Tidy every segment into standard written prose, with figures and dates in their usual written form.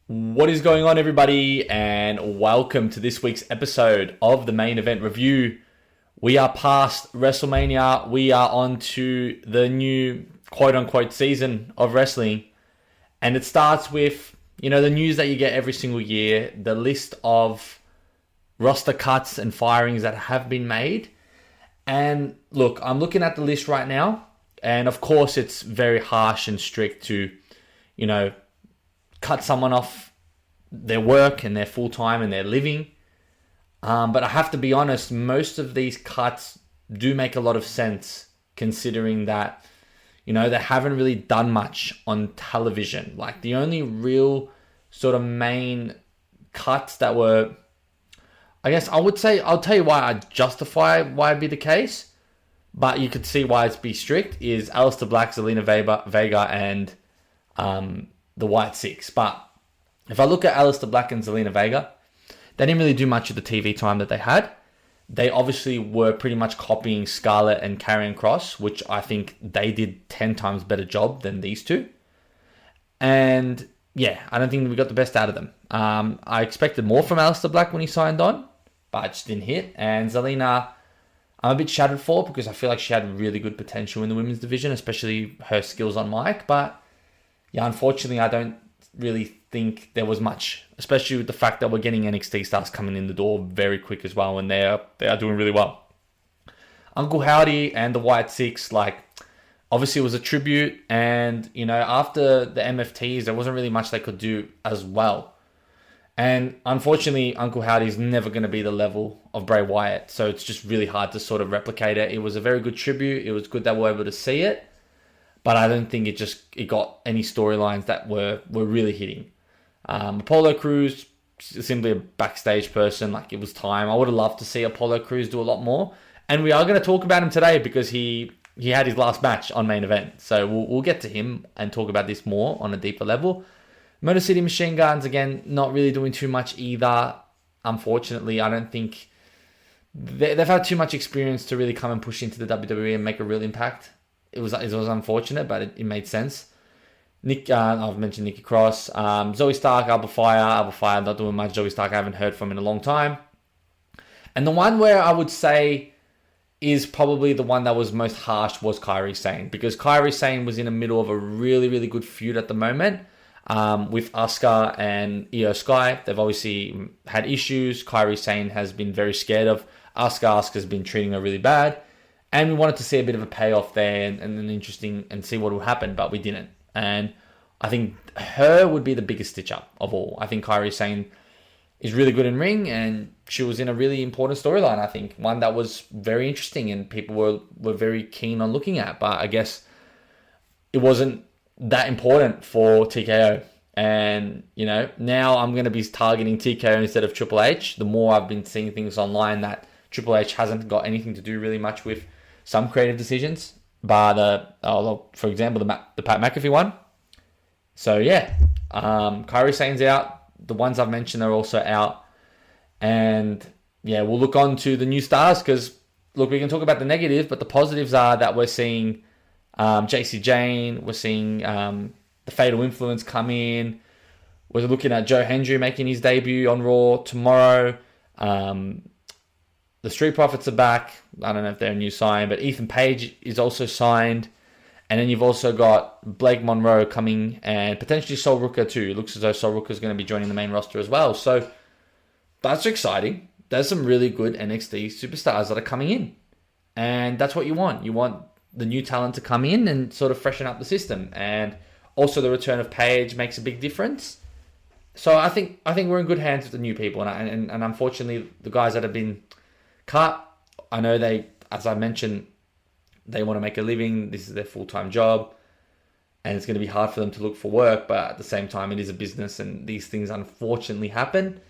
What is going on, everybody, and welcome to this week's episode of the Main Event Review. We are past WrestleMania. We are on to the new quote-unquote season of wrestling, and it starts with, the news that you get every single year, the list of roster cuts and firings that have been made. And look, I'm looking at the list right now, and of course it's very harsh and strict to, cut someone off their work and their full-time and their living. But I have to be honest, most of these cuts do make a lot of sense considering that, they haven't really done much on television. Like the only real sort of main cuts that were, I guess I would say, I'll tell you why I justify why it'd be the case, but you could see why it's be strict, is Aleister Black, Zelina Vega, and the White Six. But if I look at Aleister Black and Zelina Vega, they didn't really do much of the TV time that they had. They obviously were pretty much copying Scarlett and Karrion Kross, which I think they did 10 times better job than these two. And yeah, I don't think we got the best out of them. I expected more from Aleister Black when he signed on, but it just didn't hit. And Zelina, I'm a bit shattered for because I feel like she had really good potential in the women's division, especially her skills on mic. But yeah, unfortunately, I don't really think there was much, especially with the fact that we're getting NXT stars coming in the door very quick as well, and they are doing really well. Uncle Howdy and the White Six, obviously it was a tribute, and after the MFTs, there wasn't really much they could do as well. And unfortunately, Uncle Howdy is never going to be the level of Bray Wyatt, so it's just really hard to sort of replicate it. It was a very good tribute. It was good that we were able to see it, but I don't think it got any storylines that were really hitting. Apollo Crews, simply a backstage person. It was time. I would have loved to see Apollo Crews do a lot more, and we are going to talk about him today because he had his last match on Main Event, so we'll get to him and talk about this more on a deeper level. Motor City Machine Guns, again, not really doing too much either. Unfortunately, I don't think they've had too much experience to really come and push into the WWE and make a real impact. It was unfortunate, but it made sense. I've mentioned Nikki Cross. Zoe Stark, Alba Fire, not doing much. Zoe Stark, I haven't heard from in a long time. And the one where I would say is probably the one that was most harsh was Kairi Sane, because Kairi Sane was in the middle of a really, really good feud at the moment with Asuka and Io Sky. They've obviously had issues. Kairi Sane has been very scared of Asuka. Asuka's been treating her really bad. And we wanted to see a bit of a payoff there and an interesting and see what will happen, but we didn't. And I think her would be the biggest stitch up of all. I think Kairi Sane is really good in ring, and she was in a really important storyline, I think. One that was very interesting and people were very keen on looking at. But I guess it wasn't that important for TKO. And, now I'm going to be targeting TKO instead of Triple H. The more I've been seeing things online that Triple H hasn't got anything to do really much with some creative decisions, but for example, the Pat McAfee one. So yeah, Kairi Sane's out. The ones I've mentioned are also out, and yeah, we'll look on to the new stars because look, we can talk about the negatives, but the positives are that we're seeing JC Jane, we're seeing the Fatal Influence come in. We're looking at Joe Hendry making his debut on Raw tomorrow. The Street Profits are back. I don't know if they're a new sign, but Ethan Page is also signed. And then you've also got Blake Monroe coming and potentially Sol Ruka too. It looks as though Sol Ruka is going to be joining the main roster as well. So that's exciting. There's some really good NXT superstars that are coming in. And that's what you want. You want the new talent to come in and sort of freshen up the system. And also the return of Page makes a big difference. So I think we're in good hands with the new people. And unfortunately, the guys that have been cut, I know they, as I mentioned, they want to make a living. This is their full-time job, and it's going to be hard for them to look for work, but at the same time, it is a business, and these things unfortunately happen.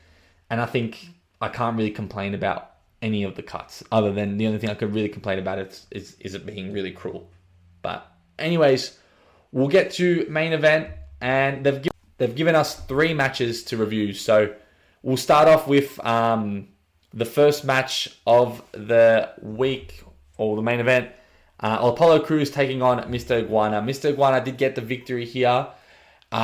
And I think I can't really complain about any of the cuts, other than the only thing I could really complain about is it being really cruel. But anyways, we'll get to Main Event, and they've given us 3 matches to review. So we'll start off with the first match of the week, or the Main Event. Apollo Crews taking on Mr. Iguana. Mr. Iguana did get the victory here.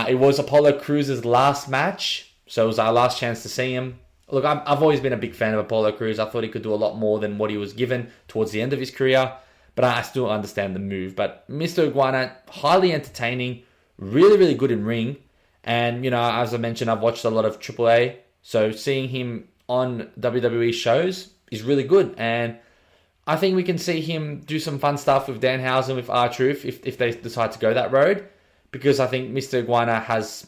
It was Apollo Crews' last match, so it was our last chance to see him. Look, I've always been a big fan of Apollo Crews. I thought he could do a lot more than what he was given towards the end of his career, but I still understand the move. But Mr. Iguana, highly entertaining, really, really good in ring. And, as I mentioned, I've watched a lot of AAA, so seeing him on WWE shows is really good. And I think we can see him do some fun stuff with Danhausen, with R-Truth, if they decide to go that road. Because I think Mr. Iguana has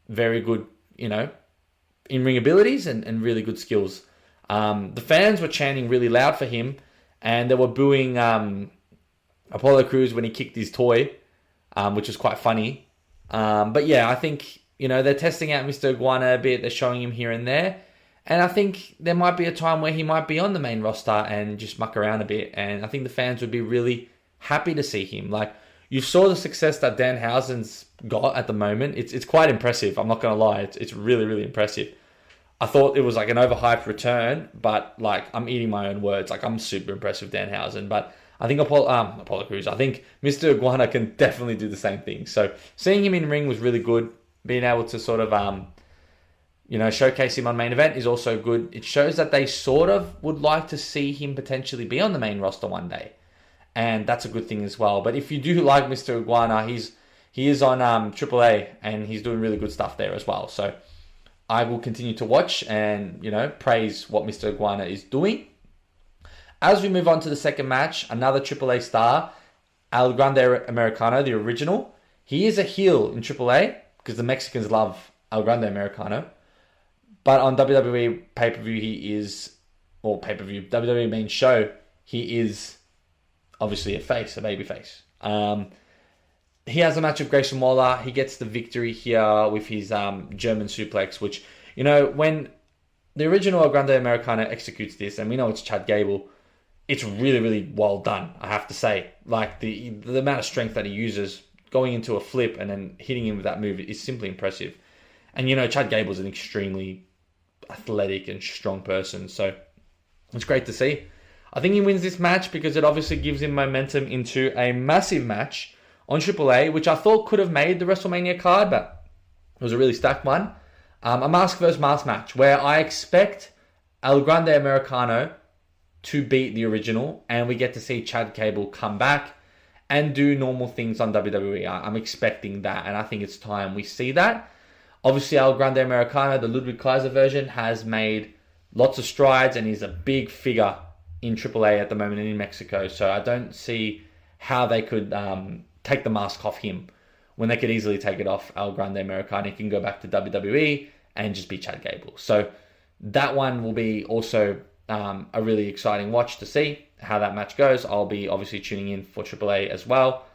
very good, in-ring abilities and really good skills. The fans were chanting really loud for him, and they were booing Apollo Crews when he kicked his toy, which was quite funny. But yeah, I think, they're testing out Mr. Iguana a bit. They're showing him here and there. And I think there might be a time where he might be on the main roster and just muck around a bit. And I think the fans would be really happy to see him. Like, you saw the success that Danhausen's got at the moment. It's quite impressive. I'm not going to lie. It's really, really impressive. I thought it was like an overhyped return, but like, I'm eating my own words. Like, I'm super impressed with Danhausen. But I think Apollo Crews, I think Mr. Iguana can definitely do the same thing. So seeing him in ring was really good. Being able to sort of, showcase him on Main Event is also good. It shows that they sort of would like to see him potentially be on the main roster one day. And that's a good thing as well. But if you do like Mr. Iguana, he is on AAA, and he's doing really good stuff there as well. So I will continue to watch and, praise what Mr. Iguana is doing. As we move on to the second match, another AAA star, El Grande Americano, the original. He is a heel in AAA because the Mexicans love El Grande Americano. But on WWE pay-per-view, WWE main show, he is obviously a babyface. He has a match with Grayson Waller. He gets the victory here with his German suplex, which, when the original El Grande Americano executes this, and we know it's Chad Gable, it's really, really well done, I have to say. Like, the amount of strength that he uses going into a flip and then hitting him with that move is simply impressive. And, Chad Gable's an extremely athletic and strong person, so it's great to see. I think he wins this match because it obviously gives him momentum into a massive match on AAA, which I thought could have made the WrestleMania card, but it was a really stacked one. A mask versus mask match where I expect El Grande Americano to beat the original, and we get to see Chad Gable come back and do normal things on WWE. I'm expecting that, and I think it's time we see that. Obviously, El Grande Americano, the Ludwig Kaiser version, has made lots of strides and is a big figure in AAA at the moment and in Mexico. So I don't see how they could take the mask off him when they could easily take it off El Grande Americano. He can go back to WWE and just be Chad Gable. So that one will be also a really exciting watch to see how that match goes. I'll be obviously tuning in for AAA as well.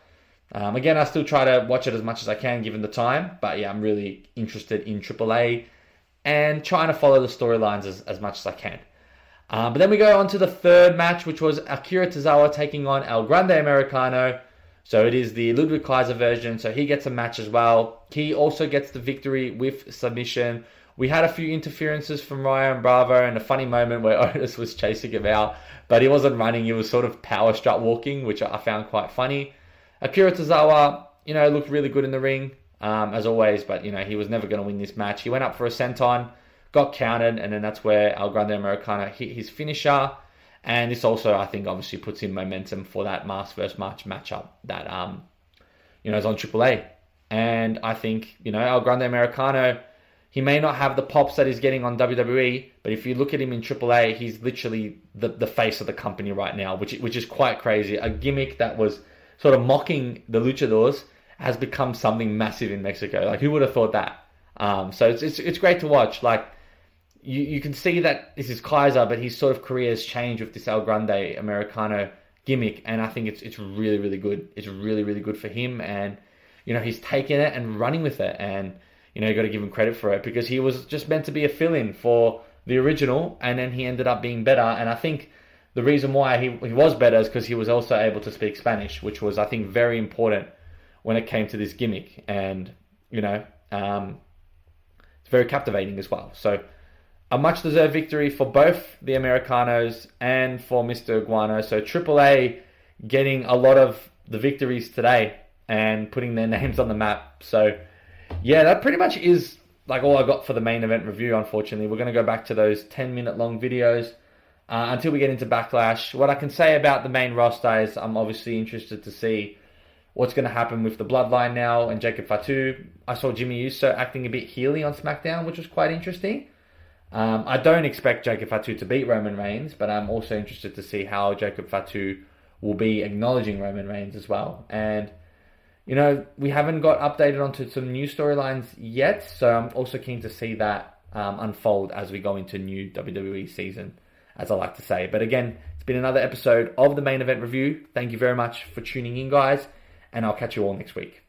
Again, I still try to watch it as much as I can given the time. But yeah, I'm really interested in AAA and trying to follow the storylines as much as I can. But then we go on to the third match, which was Akira Tozawa taking on El Grande Americano. So it is the Ludwig Kaiser version. So he gets a match as well. He also gets the victory with submission. We had a few interferences from Ryan Bravo and a funny moment where Otis was chasing him out, but he wasn't running. He was sort of power strut walking, which I found quite funny. Akira Tozawa, looked really good in the ring, as always, but, he was never going to win this match. He went up for a senton, got counted, and then that's where El Grande Americano hit his finisher. And this also, I think, obviously puts in momentum for that mask versus match matchup that, is on AAA. And I think, El Grande Americano, he may not have the pops that he's getting on WWE, but if you look at him in AAA, he's literally the face of the company right now, which is quite crazy. A gimmick that was sort of mocking the luchadors has become something massive in Mexico. Like, who would have thought that? So it's great to watch. Like, you can see that this is Kaiser, but his sort of career has changed with this El Grande Americano gimmick, and I think it's really, really good. It's really, really good for him, and he's taken it and running with it, and you got to give him credit for it because he was just meant to be a fill-in for the original, and then he ended up being better. And I think the reason why he was better is because he was also able to speak Spanish, which was, I think, very important when it came to this gimmick, and it's very captivating as well. So a much-deserved victory for both the Americanos and for Mr. Iguana. So AAA getting a lot of the victories today and putting their names on the map. So Yeah, that pretty much is like all I got for the main event review, unfortunately. We're going to go back to those 10-minute long videos until we get into Backlash. What I can say about the main roster is I'm obviously interested to see what's going to happen with the Bloodline now and Jacob Fatu. I saw Jimmy Uso acting a bit heely on SmackDown, which was quite interesting. I don't expect Jacob Fatu to beat Roman Reigns, but I'm also interested to see how Jacob Fatu will be acknowledging Roman Reigns as well. And, you know, we haven't got updated onto some new storylines yet, so I'm also keen to see that unfold as we go into new WWE season, as I like to say. But again, it's been another episode of the Main Event Review. Thank you very much for tuning in, guys, and I'll catch you all next week.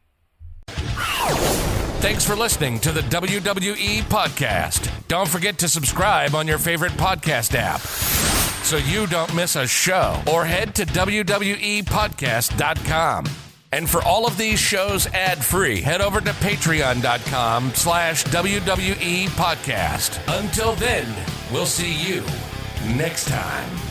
Thanks for listening to the WWE Podcast. Don't forget to subscribe on your favorite podcast app so you don't miss a show, or head to WWEpodcast.com. And for all of these shows ad-free, head over to patreon.com/WWE Podcast. Until then, we'll see you next time.